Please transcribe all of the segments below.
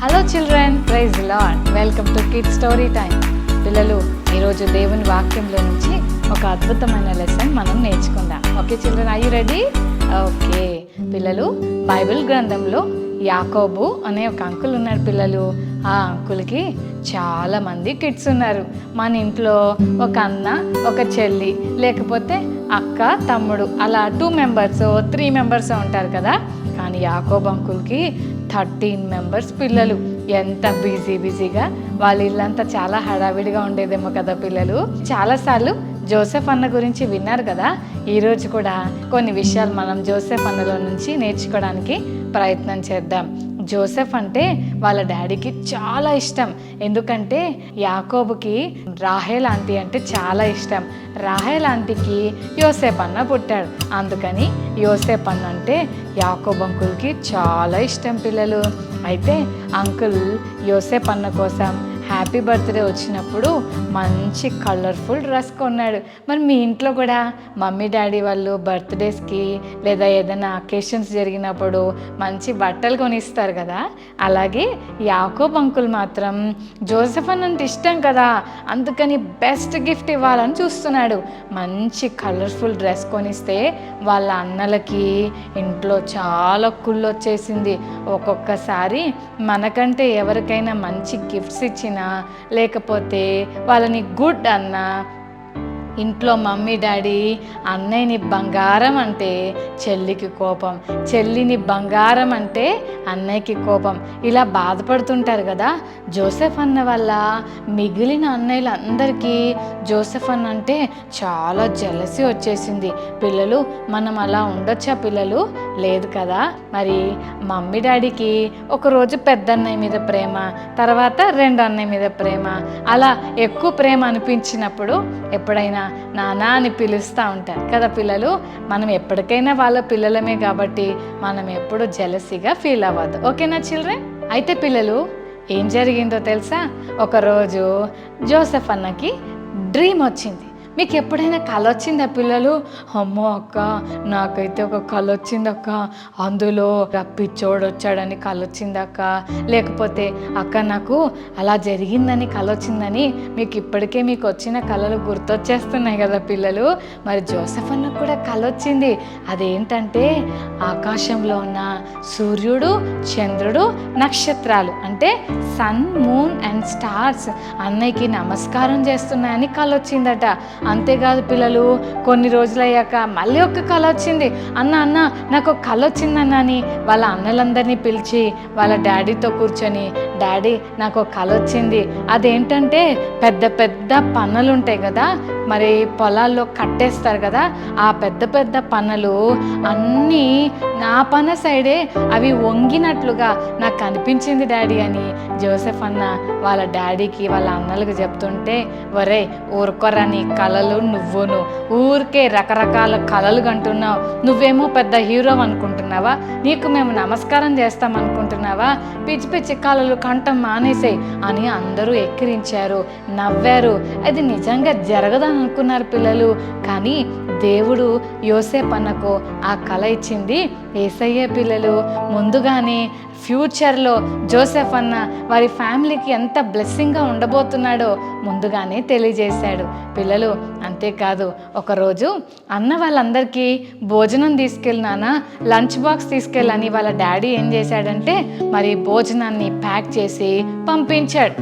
Hello children, praise the lord. Welcome to kids story time. పిల్లలు, ఈరోజు దేవుని వాక్యంలో నుంచి ఒక అద్భుతమైన లెసన్ మనం నేర్చుకుందాం. Okay children, are you ready? Okay పిల్లలు, బైబిల్ గ్రంథంలో యాకోబు అనే ఒక అంకుల్ ఉన్నాడు పిల్లలు. ఆ అంకుల్కి చాలా మంది కిడ్స్ ఉన్నారు. మన ఇంట్లో ఒక అన్న, ఒక చెల్లి, లేకపోతే అక్క, తమ్ముడు, అలా 2 మెంబర్స్ 3 మెంబర్స్ ఉంటారు కదా. కానీ యాకోబు అంకుల్కి 13 మెంబర్స్ పిల్లలు. ఎంత బిజీగా వాళ్ళ ఇల్లంతా చాలా హడావిడిగా ఉండేదేమో కదా పిల్లలు. చాలాసార్లు జోసెఫ్ అన్న గురించి విన్నారు కదా. ఈరోజు కూడా కొన్ని విషయాలు మనం జోసెఫ్ అన్నలో నుంచి నేర్చుకోవడానికి ప్రయత్నం చేద్దాం. జోసెఫ్ అంటే వాళ్ళ డాడీకి చాలా ఇష్టం. ఎందుకంటే యాకోబుకి రాహేల్ ఆంటీ అంటే చాలా ఇష్టం. రాహేల్ ఆంటీకి యోసేపు అన్న పుట్టాడు. అందుకని యోసేపు అన్న అంటే యాకోబు అంకుల్కి చాలా ఇష్టం పిల్లలు. అయితే అంకుల్ యోసేపు అన్న కోసం హ్యాపీ బర్త్డే వచ్చినప్పుడు మంచి కలర్ఫుల్ డ్రెస్ కొన్నాడు. మరి మీ ఇంట్లో కూడా మమ్మీ డాడీ వాళ్ళు బర్త్డేస్కి లేదా ఏదైనా అకేషన్స్ జరిగినప్పుడు మంచి బట్టలు కొనిస్తారు కదా. అలాగే యాకోబ్ అంకుల్ మాత్రం జోసెఫ్ అన్నంటే ఇష్టం కదా, అందుకని బెస్ట్ గిఫ్ట్ ఇవ్వాలని చూస్తున్నాడు. మంచి కలర్ఫుల్ డ్రెస్ కొనిస్తే వాళ్ళ అన్నలకి ఇంట్లో చాలా కుళ్ళు వచ్చేసింది. ఒక్కొక్కసారి మనకంటే ఎవరికైనా మంచి గిఫ్ట్స్ ఇచ్చినా లేకపోతే వాళ్ళని గుడ్ అన్నా ఇంట్లో మమ్మీ డాడీ అన్నయ్యని బంగారం అంటే చెల్లికి కోపం, చెల్లిని బంగారం అంటే అన్నయ్యకి కోపం, ఇలా బాధపడుతుంటారు కదా. జోసెఫ్ అన్న వల్ల మిగిలిన అన్నయ్యలందరికీ జోసెఫ్ అన్న అంటే చాలా జెలసీ వచ్చేసింది. పిల్లలు, మనం అలా ఉండొచ్చా పిల్లలు? లేదు కదా. మరి మమ్మీ డాడీకి ఒకరోజు పెద్ద అన్నయ్య మీద ప్రేమ, తర్వాత 2 అన్నయ్య మీద ప్రేమ, అలా ఎక్కువ ప్రేమ అనిపించినప్పుడు ఎప్పుడైనా నానా అని పిలుస్తూ ఉంటారు కదా పిల్లలు. మనం ఎప్పటికైనా వాళ్ళ పిల్లలమే కాబట్టి మనం ఎప్పుడు జెలసీగా ఫీల్ అవ్వద్దు. ఓకేనా చిల్డ్రన్? అయితే పిల్లలు, ఏం జరిగిందో తెలుసా? ఒకరోజు జోసెఫ్ అన్నకి డ్రీమ్ వచ్చింది. మీకు ఎప్పుడైనా కల వచ్చిందా పిల్లలు? అమ్మో అక్క, నాకైతే ఒక కల వచ్చిందక్క, అందులో పిచ్చోడు వచ్చాడని కల వచ్చిందక్క, లేకపోతే అక్క నాకు అలా జరిగిందని కల వచ్చిందని మీకు ఇప్పటికే మీకు వచ్చిన కళలు గుర్తొచ్చేస్తున్నాయి కదా పిల్లలు. మరి జోసెఫ్ అన్నకు కూడా కల వచ్చింది. అదేంటంటే ఆకాశంలో ఉన్న సూర్యుడు, చంద్రుడు, నక్షత్రాలు అంటే సన్, మూన్ అండ్ స్టార్స్ అన్నయ్యకి నమస్కారం చేస్తున్నాయని కల వచ్చిందట. అంతేకాదు పిల్లలు, కొన్ని రోజులు అయ్యాక మళ్ళీ ఒక కల వచ్చింది. అన్న నాకు ఒక కల వచ్చిందన్న అని వాళ్ళ అన్నలందరినీ పిలిచి వాళ్ళ డాడీతో కూర్చొని, డాడీ నాకు ఒక కల వచ్చింది. అదేంటంటే పెద్ద పెద్ద పనలు ఉంటాయి కదా, మరి పొలాల్లో కట్టేస్తారు కదా, ఆ పెద్ద పెద్ద పనలు అన్నీ నా పన సైడే అవి వంగినట్లుగా నాకు కనిపించింది డాడీ అని జోసెఫ్ అన్న వాళ్ళ డాడీకి వాళ్ళ అన్నలకు చెప్తుంటే, ఒరే ఊరుకోరా, నీ కళలు నువ్వును ఊరికే రకరకాల కళలు కంటున్నావు, నువ్వేమో పెద్ద హీరో అనుకుంటున్నావా, నీకు మేము నమస్కారం చేస్తాం అనుకుంటున్నావా, పిచ్చి పిచ్చి కళలు కంఠం మానేసాయి అని అందరూ ఎక్కిరించారు, నవ్వారు. అది నిజంగా జరగదని అనుకున్నారు పిల్లలు. కానీ దేవుడు యోసేపు అన్నకు ఆ కళ ఇచ్చింది యేసయ్య పిల్లలు. ముందుగానే ఫ్యూచర్లో జోసెఫ్ అన్న వారి ఫ్యామిలీకి ఎంత బ్లెస్సింగ్గా ఉండబోతున్నాడో ముందుగానే తెలియజేశాడు పిల్లలు. అంతేకాదు, ఒకరోజు అన్న వాళ్ళందరికీ భోజనం తీసుకెళ్ళినానా, లంచ్ బాక్స్ తీసుకెళ్ళని వాళ్ళ డాడీ ఏం చేశాడంటే మరి భోజనాన్ని ప్యాక్ చేసి పంపించాడు.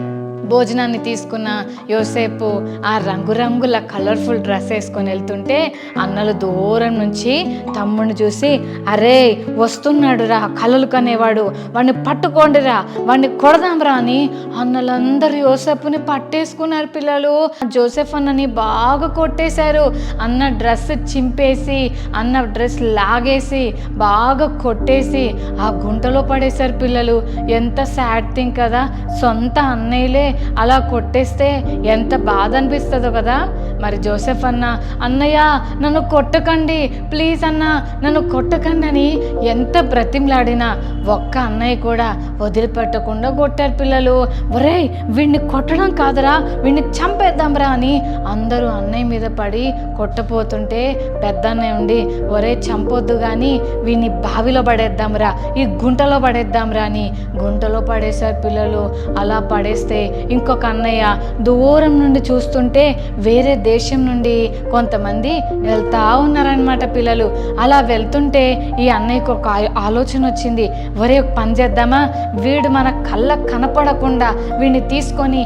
భోజనాన్ని తీసుకున్న యోసేపు ఆ రంగురంగుల కలర్ఫుల్ డ్రెస్ వేసుకొని వెళ్తుంటే అన్నలు దూరం నుంచి తమ్ముడిని చూసి, అరే వస్తున్నాడు రా కలలు కనేవాడు, వాడిని పట్టుకోండిరా, వాడిని కొడదాంరా అని అన్నలందరూ యోసేపుని పట్టేసుకున్నారు పిల్లలు. జోసెఫ్ అన్నని బాగా కొట్టేశారు. అన్న డ్రెస్ చింపేసి, అన్న డ్రెస్ లాగేసి బాగా కొట్టేసి ఆ గుంటలో పడేశారు పిల్లలు. ఎంత సాడ్ థింగ్ కదా, సొంత అన్నయ్యలే అలా కొట్టేస్తే ఎంత బాధ అనిపిస్తుందో కదా. మరి జోసెఫ్ అన్న, అన్నయ్య నన్ను కొట్టకండి ప్లీజ్ అన్న, నన్ను కొట్టకండి అని ఎంత బ్రతిమలాడినా ఒక్క అన్నయ్య కూడా వదిలిపెట్టకుండా కొట్టారు పిల్లలు. ఒరేయ్ వీడిని కొట్టడం కాదురా, వీడిని చంపేద్దాంరా అని అందరూ అన్నయ్య మీద పడి కొట్టపోతుంటే పెద్ద అన్నయ్య ఉండి, ఒరే చంపొద్దు కానీ వీడిని బావిలో పడేద్దాంరా, ఈ గుంటలో పడేద్దాంరా అని గుంటలో పడేశారు పిల్లలు. అలా పడేస్తే ఇంకొక అన్నయ్య దూరం నుండి చూస్తుంటే వేరే దేశం నుండి కొంతమంది వెళ్తా ఉన్నారనమాట పిల్లలు. అలా వెళ్తుంటే ఈ అన్నయ్యకు ఒక ఆలోచన వచ్చింది, ఒరే ఒక పని చేద్దామా, వీడు మన కళ్ళకు కనపడకుండా వీడిని తీసుకొని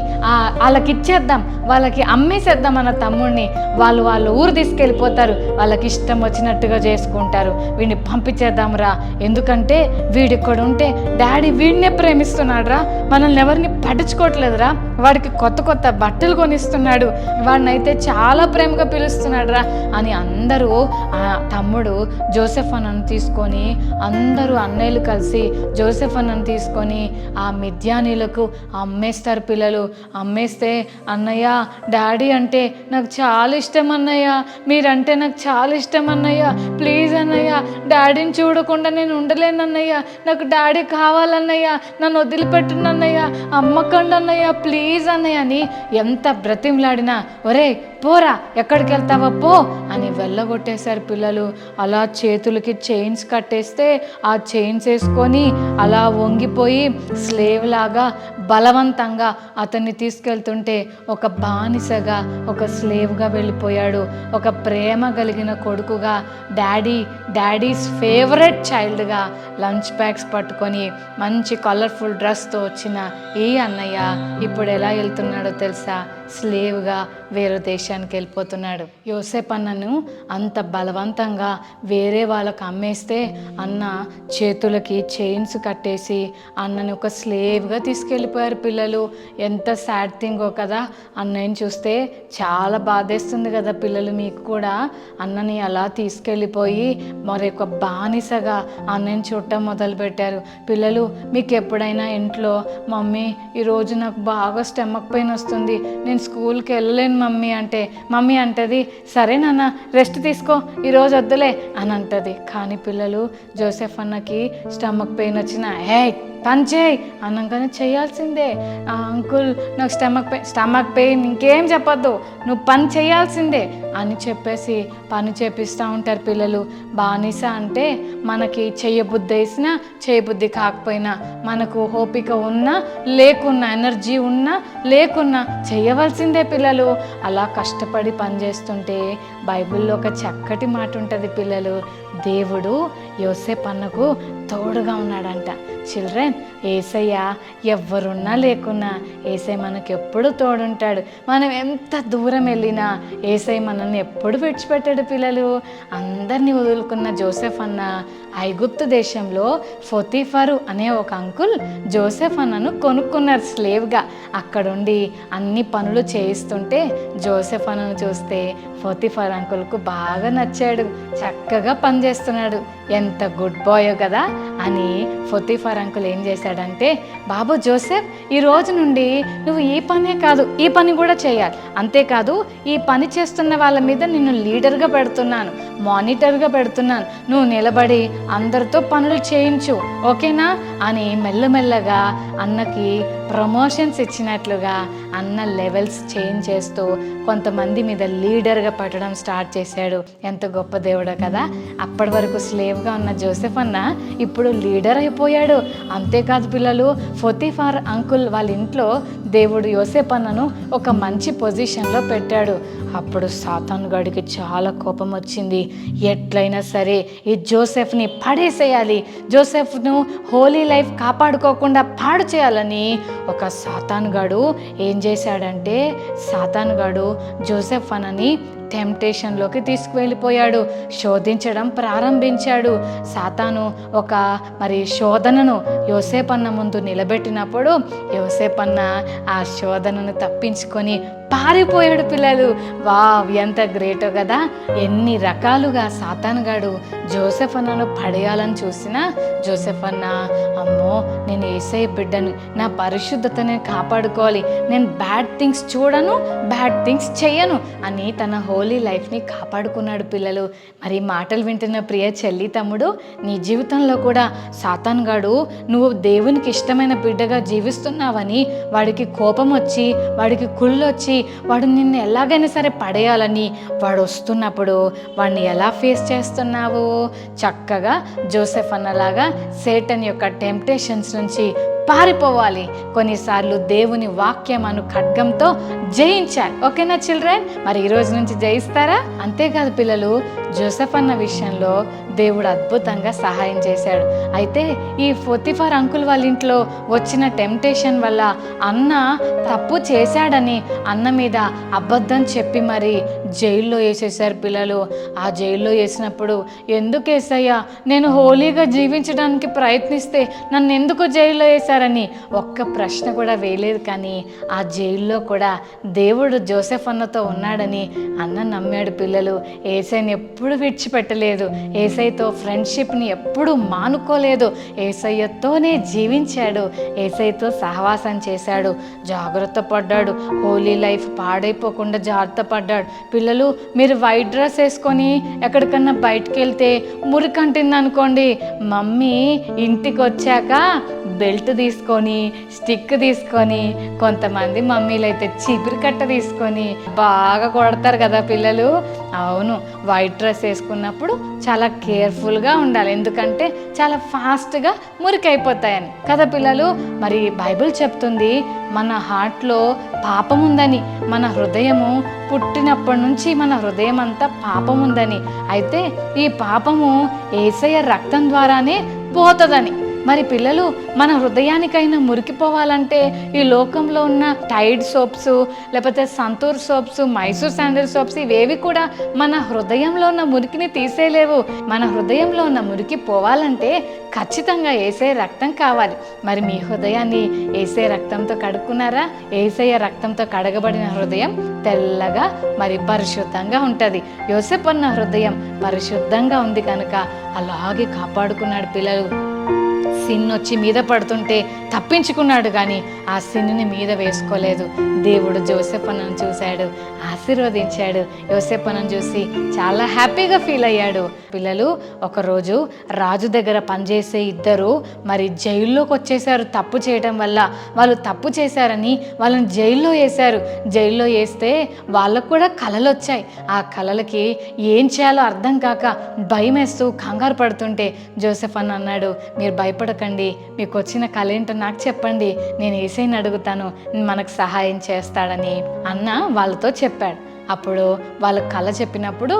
వాళ్ళకి ఇచ్చేద్దాం, వాళ్ళకి అమ్మేసేద్దాం మన తమ్ముడిని, వాళ్ళ ఊరు తీసుకెళ్ళిపోతారు, వాళ్ళకి ఇష్టం వచ్చినట్టుగా చేసుకుంటారు, వీడిని పంపించేద్దాం రా, ఎందుకంటే వీడు ఇక్కడ ఉంటే డాడీ వీడినే ప్రేమిస్తున్నాడు రా, మనల్ని ఎవరిని పట్టించుకోవట్లేదురా, వాడికి కొత్త కొత్త బట్టలు కొనిస్తున్నాడు, వాడినైతే చాలా ప్రేమగా పిలుస్తున్నాడు రా అని అందరూ ఆ తమ్ముడు జోసెఫ్ అన్నను తీసుకొని అందరూ అన్నయ్యలు కలిసి జోసెఫ్ అన్నను తీసుకొని ఆ మిద్యానీలకు అమ్మేస్తారు పిల్లలు. అమ్మేస్తే అన్నయ్య డాడీ అంటే నాకు చాలా ఇష్టం అన్నయ్య, మీరంటే నాకు చాలా ఇష్టం అన్నయ్య, ప్లీజ్ అన్నయ్య డాడీని చూడకుండా నేను ఉండలేను అన్నయ్య, నాకు డాడీ కావాలన్నయ్య, నన్ను వదిలిపెట్టిన అన్నయ్య, అమ్మకండి అన్నయ్య ప్లీజ్ అన్నయ్య అని ఎంత బ్రతిమలాడినా ఒరే పోరా ఎక్కడికి వెళ్తావా పో అని వెళ్ళగొట్టేశారు పిల్లలు. అలా చేతులకి చైన్స్ కట్టేస్తే ఆ చైన్స్ వేసుకొని అలా వంగిపోయి స్లేవ్ లాగా బలవంతంగా అతన్ని తీసుకెళ్తుంటే ఒక బానిసగా ఒక స్లేవ్గా వెళ్ళిపోయాడు. ఒక ప్రేమ కలిగిన కొడుకుగా డాడీస్ ఫేవరెట్ చైల్డ్గా లంచ్ బ్యాగ్స్ పట్టుకొని మంచి కలర్ఫుల్ డ్రెస్తో వచ్చిన ఈ అన్నయ్య ఇప్పుడు ఎలా వెళ్తున్నాడో తెలుసా, స్లేవ్గా వేరే దేశానికి వెళ్ళిపోతున్నాడు. యోసేపు అన్నను అంత బలవంతంగా వేరే వాళ్ళకు అమ్మేస్తే అన్న చేతులకి చైన్స్ కట్టేసి అన్నని ఒక స్లేవ్గా తీసుకెళ్ళిపోయారు పిల్లలు. ఎంత సాడ్ థింగో కదా, అన్నయ్యని చూస్తే చాలా బాధేస్తుంది కదా పిల్లలు. మీకు కూడా అన్నని అలా తీసుకెళ్ళిపోయి మరొక బానిసగా అన్నయ్యని చూడటం మొదలుపెట్టారు పిల్లలు. మీకు ఎప్పుడైనా ఇంట్లో మమ్మీ ఈరోజు నాకు బాగా స్టమక్ పెయిన్ వస్తుంది, నేను స్కూల్కి వెళ్ళలేను మమ్మీ అంటే మమ్మీ అంటది సరే నాన్న రెస్ట్ తీసుకో ఈరోజు వద్దులే అని అంటది. కానీ పిల్లలు జోసెఫ్ అన్నకి స్టమక్ పెయిన్ వచ్చిన పని చేయి అనగానే చేయాల్సిందే. అంకుల్ నాకు స్టమక్ పెయిన్ ఇంకేం చెప్పొద్దు, నువ్వు పని చేయాల్సిందే అని చెప్పేసి పని చేపిస్తూ ఉంటారు పిల్లలు. బానిస అంటే మనకి చెయ్యబుద్ధి వేసినా చేయబుద్ధి కాకపోయినా, మనకు ఓపిక ఉన్నా లేకున్నా, ఎనర్జీ ఉన్నా లేకున్నా చేయవలసిందే పిల్లలు. అలా కష్టపడి పని చేస్తుంటే బైబిల్లో ఒక చక్కటి మాట ఉంటుంది పిల్లలు, దేవుడు యోసేపు అన్నకు తోడుగా ఉన్నాడంట. చిల్డ్రన్, యేసయ్య ఎవరున్నా లేకున్నా యేసయ్య మనకు ఎప్పుడు తోడుంటాడు. మనం ఎంత దూరం వెళ్ళినా యేసయ్య మనల్ని ఎప్పుడు విడిచిపెట్టాడు పిల్లలు. అందరినీ వదులుకున్న జోసెఫ్ అన్న ఐగుప్తు దేశంలో పొతీఫరు అనే ఒక అంకుల్ జోసెఫ్ అన్నను కొనుక్కున్నారు స్లేవ్గా. అక్కడుండి అన్ని పనులు చేయిస్తుంటే జోసెఫ్ అన్నను చూస్తే పొతీఫర్ అంకుల్కు బాగా నచ్చాడు, చక్కగా పనిచేస్తున్నాడు, ఎంత గుడ్ బాయ్ కదా అని పొతీఫర్ అంకుల్ ఏం చేశాడంటే, బాబు జోసెఫ్ ఈ రోజు నుండి నువ్వు ఈ పనే కాదు ఈ పని కూడా చేయాలి, అంతేకాదు ఈ పని చేస్తున్న వాళ్ళ మీద నిన్ను లీడర్గా పెడుతున్నాను, మానిటర్గా పెడుతున్నాను, నువ్వు నిలబడి అందరితో పనులు చేయించు ఓకేనా అని మెల్లమెల్లగా అన్నకి ప్రమోషన్స్ ఇచ్చినట్లుగా అన్న లెవెల్స్ చేంజ్ చేస్తూ కొంతమంది మీద లీడర్గా పెట్టడం స్టార్ట్ చేశాడు. ఎంత గొప్ప దేవుడో కదా. అప్పటి వరకు స్లేవ్గా ఉన్న జోసెఫ్ అన్న ఇప్పుడు లీడర్ అయిపోయాడు. అంతేకాదు పిల్లలు, పొతీఫర్ అంకుల్ వాళ్ళ ఇంట్లో దేవుడు యోసేపు అన్నను ఒక మంచి పొజిషన్లో పెట్టాడు. అప్పుడు సాతాను గాడికి చాలా కోపం వచ్చింది. ఎట్లయినా సరే ఈ జోసెఫ్ని పడేసేయాలి, జోసెఫ్ను హోలీ లైఫ్ కాపాడుకోకుండా పాడు చేయాలని ఒక సాతాను గాడు ఏం చేశాడంటే, సాతాను గాడు జోసెఫ్ అన్నని టెంప్టేషన్లోకి తీసుకువెళ్ళిపోయాడు, శోధించడం ప్రారంభించాడు. సాతాను ఒక శోధనను యోసేపన్న ముందు నిలబెట్టినప్పుడు యోసేపన్న ఆ శోధనను తప్పించుకొని పారిపోయాడు పిల్లలు. వావ్, ఎంత గ్రేటో కదా. ఎన్ని రకాలుగా సాతానుగాడు జోసెఫ్ అన్నను పడేయాలని చూసినా జోసెఫ్ అన్న, అమ్మో నేను యేసయ్య బిడ్డను, నా పరిశుద్ధతని కాపాడుకోవాలి, నేను బ్యాడ్ థింగ్స్ చూడను, బ్యాడ్ థింగ్స్ చెయ్యను అని తన హోలీ లైఫ్ని కాపాడుకున్నాడు. పిల్లలు, మరి మాటలు వింటున్న ప్రియ చెల్లి తమ్ముడు, నీ జీవితంలో కూడా సాతాన్ గాడు నువ్వు దేవునికి ఇష్టమైన బిడ్డగా జీవిస్తున్నావని వాడికి కోపం వచ్చి, వాడికి కుళ్ళొచ్చి, వాడు నిన్ను ఎలాగైనా సరే పడేయాలని వాడు వస్తున్నప్పుడు వాడిని ఎలా ఫేస్ చేస్తున్నావు? చక్కగా జోసెఫ్ అన్నలాగా సేటన్ యొక్క టెంప్టేషన్స్ నుంచి పారిపోవాలి. కొన్నిసార్లు దేవుని వాక్యం అను ఖడ్గంతో జయించాలి. ఓకేనా చిల్డ్రన్? మరి ఈ రోజు నుంచి జయిస్తారా? అంతేకాదు పిల్లలు, జోసెఫ్ అన్న విషయంలో దేవుడు అద్భుతంగా సహాయం చేశాడు. అయితే ఈ పొతిఫర్ అంకుల్ వాళ్ళ ఇంట్లో వచ్చిన టెంప్టేషన్ వల్ల అన్న తప్పు చేశాడని అన్న మీద అబద్ధం చెప్పి మరి జైల్లో వేసేసారు. పిల్లలు, ఆ జైల్లో వేసినప్పుడు, ఎందుకు యేసయ్యా నేను హోలీగా జీవించడానికి ప్రయత్నిస్తే నన్ను ఎందుకు జైల్లో వేశారని ఒక్క ప్రశ్న కూడా వేయలేదు. కానీ ఆ జైల్లో కూడా దేవుడు జోసెఫ్ అన్నతో ఉన్నాడని అన్న నమ్మాడు. పిల్లలు, యేసయ్యని ఎప్పుడు విడిచిపెట్టలేదు, యేసయ్యతో ఫ్రెండ్షిప్ని ఎప్పుడు మానుకోలేదు, యేసయ్యతోనే జీవించాడు, యేసయ్యతో సహవాసం చేశాడు, జాగ్రత్త పడ్డాడు, హోలీ లైఫ్ పాడైపోకుండా జాగ్రత్త పడ్డాడు. పిల్లలు, మీరు వైట్ డ్రెస్ వేసుకొని ఎక్కడికన్నా బయటకు వెళ్తే మురికంటుంది అనుకోండి, మమ్మీ ఇంటికి వచ్చాక బెల్ట్ తీసుకొని, స్టిక్ తీసుకొని, కొంతమంది మమ్మీలు అయితే చీపురు కట్ట తీసుకొని బాగా కొడతారు కదా పిల్లలు. అవును, వైట్ డ్రెస్ వేసుకున్నప్పుడు చాలా కేర్ఫుల్గా ఉండాలి, ఎందుకంటే చాలా ఫాస్ట్గా మురికైపోతాయని కదా పిల్లలు. మరి బైబిల్ చెప్తుంది మన హార్ట్లో పాపం ఉందని, మన హృదయము పుట్టినప్పటి నుంచి మన హృదయం అంతా పాపం ఉందని. అయితే ఈ పాపము యేసయ్య రక్తం ద్వారానే పోతుందని. మరి పిల్లలు, మన హృదయానికైనా మురికిపోవాలంటే ఈ లోకంలో ఉన్న టైడ్ సోప్స్, లేకపోతే Santoor soaps, Mysore sandal soaps, ఇవేవి కూడా మన హృదయంలో ఉన్న మురికిని తీసేయలేవు. మన హృదయంలో ఉన్న మురికి పోవాలంటే ఖచ్చితంగా యేసయ్య రక్తం కావాలి. మరి మీ హృదయాన్ని యేసయ్య రక్తంతో కడుక్కున్నారా? యేసయ్య రక్తంతో కడగబడిన హృదయం తెల్లగా మరి పరిశుద్ధంగా ఉంటుంది. యోసేపు అన్న హృదయం పరిశుద్ధంగా ఉంది కనుక అలాగే కాపాడుకున్నాడు. పిల్లలు, సిన్ వచ్చి మీద పడుతుంటే తప్పించుకున్నాడు, కానీ ఆ సిన్ని మీద వేసుకోలేదు. దేవుడు జోసెఫ్ అన్నను చూశాడు, ఆశీర్వదించాడు. యోసేపు అన్నను చూసి చాలా హ్యాపీగా ఫీల్ అయ్యాడు. పిల్లలు, ఒకరోజు రాజు దగ్గర పనిచేసే ఇద్దరు మరి జైల్లోకి వచ్చేసారు. తప్పు చేయడం వల్ల వాళ్ళు తప్పు చేశారని వాళ్ళని జైల్లో వేశారు. జైల్లో వేస్తే వాళ్ళకు కూడా కలలు వచ్చాయి. ఆ కలలకి ఏం చేయాలో అర్థం కాక భయం వేస్తూ కంగారు పడుతుంటే జోసెఫ్ అన్న అన్నాడు, మీరు భయపడకండి, మీకు వచ్చిన కళ ఏంటో నాకు చెప్పండి, నేను యేసయ్యని అడుగుతాను, మనకు సహాయం చేస్తాడని అన్న వాళ్ళతో చెప్పాడు. అప్పుడు వాళ్ళ కళ చెప్పినప్పుడు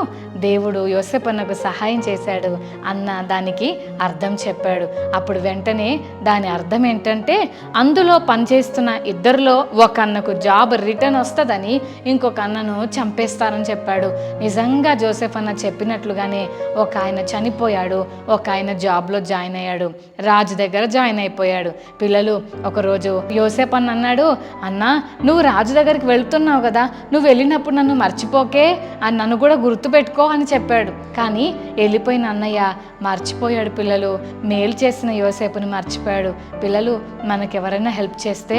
దేవుడు యోసేపు అన్నకు సహాయం చేశాడు. అన్న దానికి అర్థం చెప్పాడు. అప్పుడు వెంటనే దాని అర్థం ఏంటంటే, అందులో పనిచేస్తున్న ఇద్దరిలో ఒక అన్నకు జాబ్ రిటర్న్ వస్తుందని, ఇంకొక అన్నను చంపేస్తారని చెప్పాడు. నిజంగా జోసెఫ్ అన్న చెప్పినట్లుగానే ఒక ఆయన చనిపోయాడు, ఒక ఆయన జాబ్లో జాయిన్ అయ్యాడు, రాజు దగ్గర జాయిన్ అయిపోయాడు. పిల్లలు, ఒకరోజు యోసేపు అన్న అన్నాడు, అన్న నువ్వు రాజు దగ్గరికి వెళ్తున్నావు కదా, నువ్వు వెళ్ళినప్పుడు నన్ను మర్చిపోకే, అని నన్ను కూడా గుర్తుపెట్టుకో అని చెప్పాడు. కానీ వెళ్ళిపోయిన అన్నయ్య మర్చిపోయాడు. పిల్లలు, మేలు చేసిన యోసేపుని మర్చిపోయాడు. పిల్లలు, మనకెవరైనా హెల్ప్ చేస్తే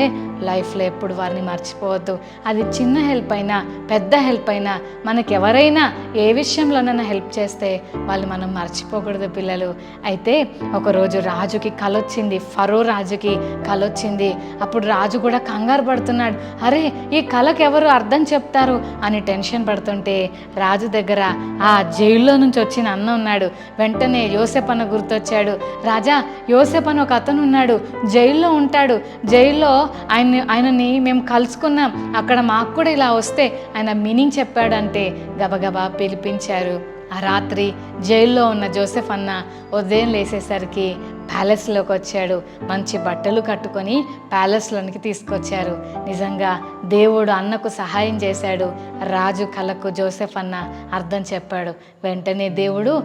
లైఫ్లో ఎప్పుడు వారిని మర్చిపోవద్దు. అది చిన్న హెల్ప్ అయినా పెద్ద హెల్ప్ అయినా, మనకెవరైనా ఏ విషయంలోనైనా హెల్ప్ చేస్తే వాళ్ళు మనం మర్చిపోకూడదు. పిల్లలు, అయితే ఒకరోజు రాజుకి కలొచ్చింది, ఫరో రాజుకి కలొచ్చింది. అప్పుడు రాజు కూడా కంగారు పడుతున్నాడు. అరే, ఈ కళకు ఎవరు అర్థం చెప్తారు అని టెన్షన్ పడుతుంటే రాజు దగ్గర ఆ జైల్లో నుంచి వచ్చిన అన్న ఉన్నాడు. వెంటనే యోసేపు అన్న గుర్తొచ్చాడు. రాజా, యోసేపు అని ఒక అతను ఉన్నాడు, జైల్లో ఉంటాడు, జైల్లో ఆయనని మేము కలుసుకున్నాం, అక్కడ మాకు కూడా ఇలా వస్తే ఆయన మీనింగ్ చెప్పాడంటే గబగబా పిలిపించారు. ఆ రాత్రి జైల్లో ఉన్న జోసెఫ్ అన్న ఉదయం లేసేసరికి ప్యాలెస్లోకి వచ్చాడు. మంచి బట్టలు కట్టుకొని ప్యాలెస్లోనికి తీసుకొచ్చారు. నిజంగా దేవుడు అన్నకు సహాయం చేశాడు. రాజు కళకు జోసెఫ్ అన్న అర్థం చెప్పాడు. వెంటనే దేవుడు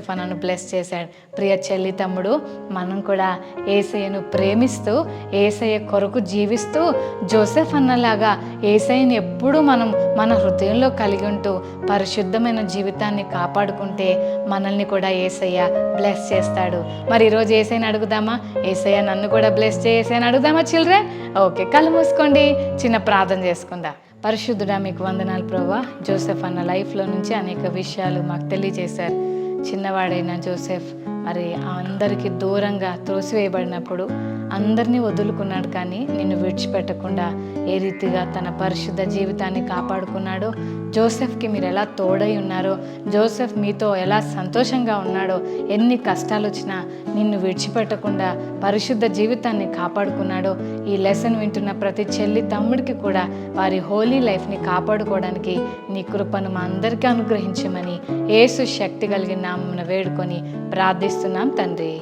జోసెఫ్ అన్నను బ్లెస్ చేశాడు. ప్రియ చెల్లి తమ్ముడు, మనం కూడా యేసయ్యను ప్రేమిస్తూ యేసయ్య కొరకు జీవిస్తూ జోసెఫ్ అన్నలాగా యేసయ్యని ఎప్పుడూ మనం మన హృదయంలో కలిగి ఉంటూ పరిశుద్ధమైన జీవితాన్ని కాపాడుకుంటే మనల్ని కూడా యేసయ్య బ్లెస్ చేస్తాడు. మరి ఈరోజు యేసయ్యని అడుగుదామా? యేసయ్య నన్ను కూడా బ్లెస్ చేసేయని అడుగుదామా చిల్డ్రన్? ఓకే, కళ్ళు మూసుకోండి, చిన్న ప్రార్థన చేసుకుందాం. పరిశుద్ధుడా, మీకు వందనాలు ప్రభువా. జోసెఫ్ అన్న లైఫ్లో నుంచి అనేక విషయాలు మాకు తెలియజేశారు. చిన్నవాడైన జోసెఫ్ మరి అందరికీ దూరంగా త్రోసివేయబడినప్పుడు అందరినీ వదులుకున్నాడు, కానీ నిన్ను విడిచిపెట్టకుండా ఏ రీతిగా తన పరిశుద్ధ జీవితాన్ని కాపాడుకున్నాడో, జోసెఫ్కి మీరు ఎలా తోడై ఉన్నారో, జోసెఫ్ మీతో ఎలా సంతోషంగా ఉన్నాడో, ఎన్ని కష్టాలు వచ్చినా నిన్ను విడిచిపెట్టకుండా పరిశుద్ధ జీవితాన్ని కాపాడుకున్నాడో, ఈ లెసన్ వింటున్న ప్రతి చెల్లి తమ్ముడికి కూడా వారి హోలీ లైఫ్ని కాపాడుకోవడానికి నీ కృపను మా అందరికీ అనుగ్రహించమని యేసు శక్తి కలిగిన నామమున వేడుకొని ప్రార్థిస్తున్నాం తండ్రి.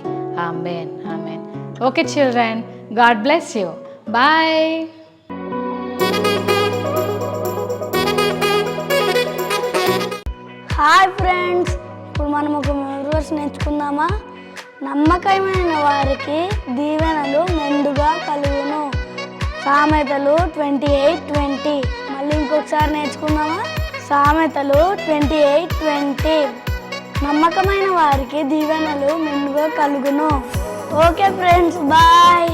ఆమేన్, ఆమేన్. Okay children, God bless you. Bye. Hi friends, ఇప్పుడు మనం ఒక వర్స్ నేర్చుకుందామా? నమ్మకమైన వారికి దీవెనలు మెండుగా కలుగును. సామెతలు 28:20. మళ్ళీ ఇంకొకసారి నేర్చుకుందామా? సామెతలు 28:20. నమ్మకమైన వారికి దీవెనలు మెండుగా కలుగును. Okay friends, bye.